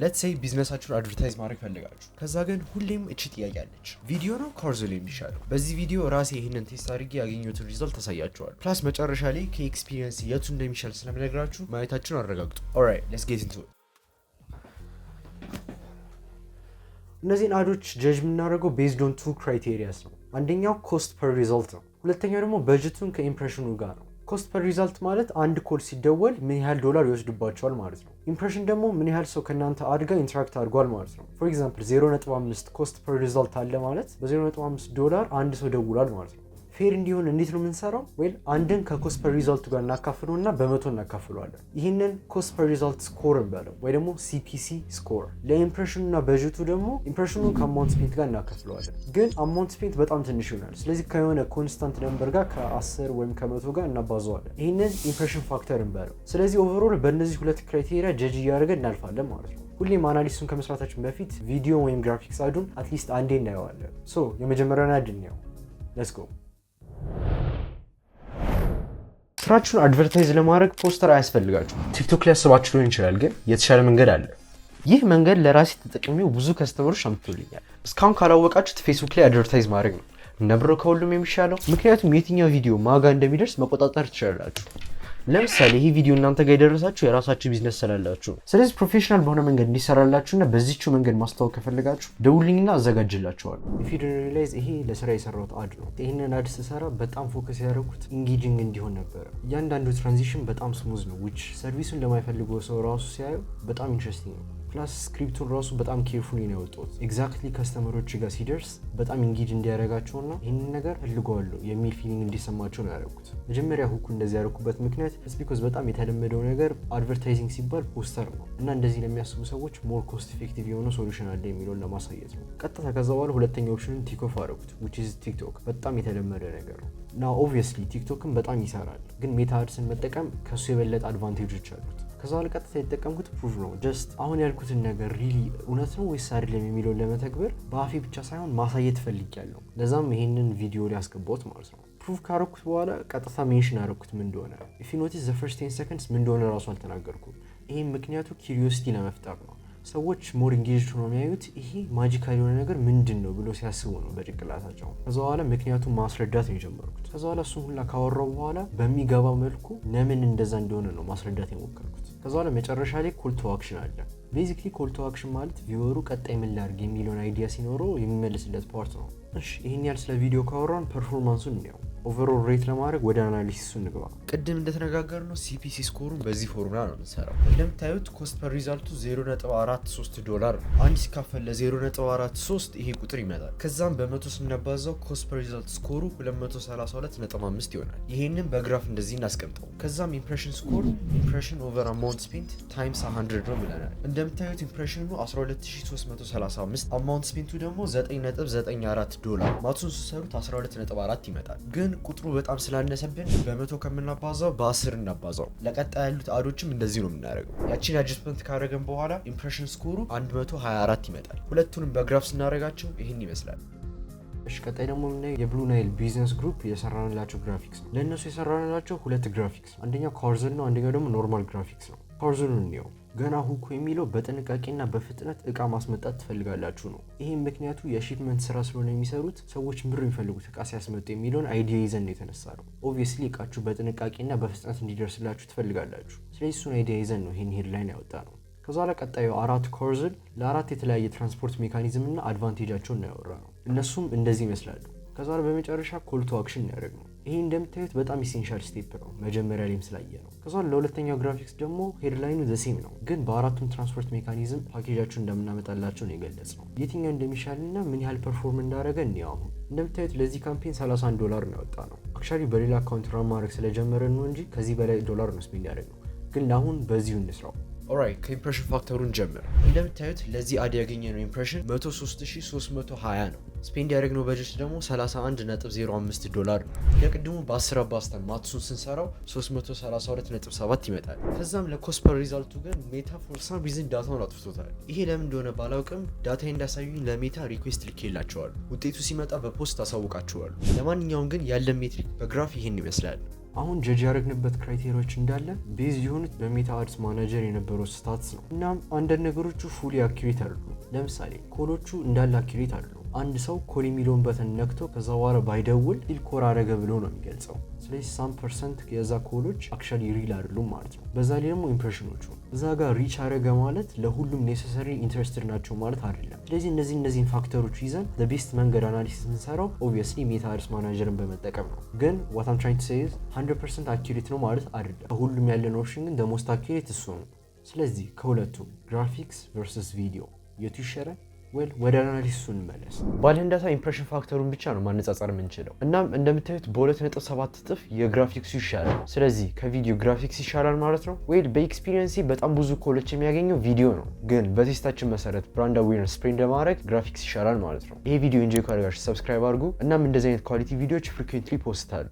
let's say ቢዝነሳችሁን አድቨርታይዝ ማድረግ ፈልጋችሁ ከዛ ግን ሁሌም እቺ ጥያቄ አለች ቪዲዮ ነው ኮርዞል የሚሻለው በዚህ ቪዲዮ ራሴ ይሄንን ቴስት አድርጌ ያገኘሁትን ሪዛልት ታሳያችኋል ፕላስ መጨረሻ ላይ ከኤክስፒሪየንስ የቱ እንደሚሻል ስለምነግራችሁ ማየታችሁን አረጋግጡ alright let's get into it እነዚህን አዶች ጀጅ የምናደርገው based on two criterias ነው አንደኛው cost per result ነው ሁለተኛው ደግሞ በጀቱን ከኢምፕሬሽኑ ጋር ነው ኮስት ፐር ሪዛልት ማለት አንድ ኮድ ሲደወል ምን ያህል ዶላር ይወስድባቸዋል ማለት ነው ኢምፕሬሽን ደግሞ ምን ያህል ሰው ከናንተ አድጋ ኢንተራክት አድርጓል ማለት ነው ፎር ኤግዛምፕል 0.5 ኮስት ፐር ሪዛልት አለ ማለት በ0.5 ዶላር አንድ ሰው ደውሏል ማለት ነው ፌር እንዲሆን እንዴት ነው የምንሰራው ዌል አንድን ከኮስት ፐር ሪዛልቱ ጋር እናካፍለውና በመቶ እናካፍለዋለን ይሄንን ኮስት ፐር ሪዛልት ስኮር እንበለው ወይ ደግሞ CPC ስኮር ለኢምፕሬሽኑና በጀቱ ደግሞ ኢምፕሬሽኑን ከአማውንት ስፔንት ጋር እናካፍለዋለን ግን አማውንት ስፔንት በጣም ትንሽ ይሆናል ስለዚህ ከሆነ ኮንስታንት ነምበር ጋር ከ10 ወይም ከ100 ጋር እናባዛዋለን ይሄንን ኢምፕሬሽን ፋክተር እንበለው ስለዚህ ኦቨርኦል በእነዚህ ሁለት ክራይቴሪያ ጀጅ እያደረገን እናልፋለን ማለት ነው ሁሌም አናሊሲሱን ከመስራታችን በፊት ቪዲዮ ወይም ግራፊክስ አዱን አትሊስት አንዴ እናየዋለን ሶ የመጀመሪያውን አድ ነው ሌትስ ጎ ስራችሁን አድቨርታይዝ ለማድረግ ፖስተር አያስፈልጋችሁም ቲክቶክ ላይ አስባችሁ ሊሆን ይችላል ግን የተሻለ መንገድ አለ ይህ መንገድ ለራሴ ተጠቅሜው ብዙ ከስተመሮች አምጥቶልኛል እስካሁን ካላወቃችሁት ፌስቡክ ላይ አድቨርታይዝ ማድረግ ነው ነብሮ ከሁሉም የሚሻለው ምክንያቱም የትኛው ቪዲዮ ማጋ እንደሚደርስ መቆጣጠር ትችላላችሁ ለምሳሌ ይሄ ቪዲዮ እናንተ ጋር ይደርሳችሁ የራሳችሁ ቢዝነስ ሰላላችሁ ስለዚህ ፕሮፌሽናል በሆነ መንገድ እንዲሰራላችሁና በዚህው መንገድ ማስተዋወቅ ከፈለጋችሁ ደውልልኝና አዘጋጅላችኋለሁ if you don't realize ይሄ ለስራ የሰራሁት አድ ነው ይሄንን አድ ስሰራ በጣም ፎከስ ያደረኩት ኢንጌጂንግ እንዲሆን ነበር እያንዳንዱ ትራንዚሽን በጣም ስሙዝ ነው which ሰርቪሱን ለማይፈልገው ሰው ራሱ ሲያዩ በጣም ኢንትረስቲንግ ነው ፕላስ ስክሪፕቱን ራሱ በጣም ኬርፉሊ ነው ያወጣሁት ኤግዛክትሊ ከስተመሮች ጋር ሲደርስ በጣም ኢንጌጅ እንዲያደርጋቸውና ይሄንን ነገር ፈልገዋለሁ የሚል ፊሊንግ እንዲሰማቸው ነው ያደረኩት መጀመሪያ ሁኩ እንደዚህ ያደረኩበት ምክንያት ቢኮዝ በጣም የተለመደው ነገር አድቨርታይዚንግ ሲባል ፖስተር ነው እና እንደዚህ ለሚያስቡ ሰዎች ሞር ኮስት ኢፌክቲቭ የሆነ ሶሉሽን አለ የሚለውን ለማሳየት ነው ቀጥታ ከዛ በኋላ ሁለተኛው ኦፕሽኑን ቲክቶክ አደረኩት which is ቲክቶክ በጣም የተለመደ ነገር ነው now obviously ቲክቶክም በጣም ይሰራል ግን ሜታ አድስን መጠቀም ከሱ የበለጠ አድቫንቴጆች አሉት ከዛ በኋላ ቀጥታ የተጠቀምኩት ፕሩፍ ነው ጀስት አሁን ያልኩትን ነገር ሪሊ እውነት ነው ወይስ አይደለም የሚለውን ለመተግበር በአፌ ብቻ ሳይሆን ማሳየት ፈልጌያለሁ ለዛም ይሄንን ቪዲዮ ላይ አስገባሁት ማለት ነው ፕሩፍ ካረኩት በኋላ ቀጥታ ሜንሽን አረኩት ምን እንደሆነ if you notice the first 10 seconds ምን እንደሆነ ራሱ አልተናገርኩም ይሄ ምክንያቱ ኪዩሪዮሲቲ ለመፍጠር ነው ሰዎች ሞር ኢንጌጅድ ሆነው የሚያዩት ይሄ ማጂካል የሆነ ነገር ምንድነው ብሎ ሲያስቡ ነው በጭንቅላታቸው ከዛ በኋላ ምክንያቱም ማስረዳት ነው የጀመርኩት ከዛ በኋላ እሱን ሁላ ካወራው በኋላ በሚገባው መልኩ ለምን እንደዛ እንደሆነ ነው ማስረዳት የሞከርኩት ከዛ በኋላ መጨረሻ ላይ ኮል ቱ አክሽን አለ ቤዚክሊ ኮል ቱ አክሽን ማለት ቪወሩ ቀጣይ ምን ላድርግ የሚለውን አይዲያ ሲኖረው የሚመልስለት ፓርት ነው እሺ ይሄን ያህል ስለ ቪዲዮ ካወራን ፐርፎርማንሱን ነው ኦቨርኦል ሬት ለማድረግ ወደ አናሊሲሱ እንግባ ቅድም እንደተነጋገርነው CPC ስኮሩን በዚህ ፎርሙላ ነው የምንሰራው እንደምታዩት ኮስት ፐር ሪዛልቱ 0.43 ዶላር ነው አንድ ሲካፈል ለ0.43 ይሄ ቁጥር ይመጣል ከዛም በመቶ ስናባዛው ኮስት ፐር ሪዛልት ስኮሩ 232.5 ይሆናል ይሄንን በግራፍ እንደዚህ እናስቀምጠው ከዛም ኢምፕሬሽን ስኮር ኢምፕሬሽን ኦቨር አማውንት ስፔንት ታይምስ 100 ነው ብለናል እንደምታዩት ኢምፕሬሽኑ 12335 አማውንት ስፔንቱ ደግሞ 9.94 ዶላር ማቱን ሲሰሩት 12.4 ይመጣል ግን ቁጥሩ በጣም ስላነሰብን በመቶ ከምናባዛው በ10 እናባዛው ለቀጣይ ያሉት አዶችም እንደዚህ ነው የምናደርገው ያቺን አድጀስትመንት ካደረገን በኋላ ኢምፕሬሽን ስኮሩ 124 ይመጣል ሁለቱንም በግራፍ ስናደርጋቸው ይሄን ይመስላል እሺ ቀጣይ ደግሞ የምናየው የብሉ ናይል ቢዝነስ ግሩፕ የሰራንላቸው ግራፊክስ ነው ለእነሱ የሰራንላቸው ሁለት ግራፊክስ አንደኛው ካርዘን ነው አንደኛው ደግሞ ኖርማል ግራፊክስ ነው ካርዘኑን ነው ገና ሁኩ የሚለው በጥንቃቄና በፍጥነት እቃ ማስመጣት ትፈልጋላችሁ ነው ይሄን ምክንያቱ የሺፕመንት ስራ ስለሆነ የሚሰሩት ሰዎች ምር የሚፈልጉት እቃ ሲያስመጡ የሚለውን አይዲያ ይዘን ነው የተነሳው ኦብቪየስሊ እቃችሁ በጥንቃቄና በፍጥነት እንዲደርስላችሁ ትፈልጋላችሁ ስለዚህ እሱን አይዲያ ይዘን ነው ይሄን ሄድላይን ያወጣነው ከዛ ለቀጣዩ አራት ኮርዝል ለአራት የተለያየ ትራንስፖርት ሜካኒዝም እና አድቫንቴጃቸውን ነው ያወራነው እነሱም እንደዚህ ይመስላሉ ከዛ በመጨረሻ ኮል ቱ አክሽን ያደርጋል ይሄ እንደምታዩት በጣም ኢሴንሻል ስቴፕ ነው መጀመሪያ ላይም ስላየ ነው ከዛ ለሁለተኛው ግራፊክስ ደግሞ ሄድላይኑ ዘ ሴም ነው ግን በአራቱም ትራንስፖርት ሜካኒዝም ፓኬጃቸውን እንደምናመጣላቸው ነው የገለጽነው የትኛው እንደሚሻልና ምን ያህል ፐርፎርም እንዳደረገ እንየው አሁን እንደምታዩት ለዚህ ካምፔን $31 ነው ያወጣነው አክቹአሊ በሌላ አካውንት ራን ማድረግ ስለጀመረን ነው እንጂ ከዚህ በላይ ዶላር ነው ስፔንድ ያደረግነው ግን ለአሁን በዚሁ እንስራው ኦራይት ከኢምፕሬሽን ፋክተሩን ጀምር እንደምታዩት ለዚህ አድ ያገኘነው ኢምፕሬሽን 103320 ነው ስፔንድ ያደረግነው በጀት ደግሞ $31.05 ነው ለቅድሙ በ10 አባዝተን ማትሱን ስንሰራው 332.7 ይመጣል ከዛም ለኮስት ፐር ሪዛልቱ ግን ሜታ ፎር ሳም ሪዝን ዳታውን አጥፍቶታል ይሄ ለምን እንደሆነ ባላውቅም ዳታ እንዳሳዩኝ ለሜታ ሪኩዌስት ልኬላቸዋል ውጤቱ ሲመጣ በፖስት አሳውቃቸዋል ለማንኛውም ግን ያለ ሜትሪክ በግራፍ ይሄን ይመስላል አሁን ጀጅ ያደረግንበት ክራይቴሪያዎች እንዳለ ቤዝ የሆኑት በሜታ አድስ ማናጀር የነበረው ስታትስ ነው። እናም አንዳንድ ነገሮቹ ፉሊ አኪሬት አይደሉም። ለምሳሌ ኮሎቹ እንዳለ አኪሬት አይደሉም። አንድ ሰው ኮል የሚለውን በተን ነክቶ ከዛ በኋላ ባይደውል ዲል ኮል አደረገ ብሎ ነው የሚገልጸው። ስለዚህ 30% የዛ ኮሎች አክቹዋሊ ሪል አይደሉም ማለት ነው። በዛ ላይ ደግሞ ኢምፕሬሽኖቹ እዛ ጋር ሪች አደረገ ማለት ለሁሉም ኔሴሰሪ ኢንትረስትድ ናቸው ማለት አይደለም። ስለዚህ እነዚህን ፋክተሮች ይዘን ቤስት መንገድ አናሊሲስ የምንሰራው ኦብቪየስሊ ሜታ አድስ ማናጀርን በመጠቀም ነው። ግን what I'm trying to say is 100% አኪሬት ነው ማለት አይደለም። ከሁሉም ያለን ኦፕሽን ግን the most accurate እሱ ነው። ስለዚህ ከሁለቱ ግራፊክስ ቨርሰስ ቪዲዮ የቱ ይሻላል? ወደ አናሊሲሱ እንመለስ። ባለን ዳታ ኢምፕሬሽን ፋክተሩን ብቻ ነው ማነጻጸር የምንችለው። እናም እንደምታዩት በ2.7 እጥፍ የግራፊክሱ ይሻላል። ስለዚህ ከቪዲዮ ግራፊክስ ይሻላል ማለት ነው። በኤክስፒሪየንስ በጣም ብዙ ኮሎች የሚያገኘው ቪዲዮ ነው፣ ግን በቴስታችን መሰረት ብራንድ አዌርነስ ስፕሬድ ለማድረግ ግራፊክስ ይሻላል ማለት ነው። ይሄ ቪዲዮ ኢንጆይ ካደረጋችሁ ሰብስክራይብ አድርጉ። እናም እንደዚህ አይነት ኳሊቲ ቪዲዮዎች ፍሪኩዌንትሊ ፖስት አሉ።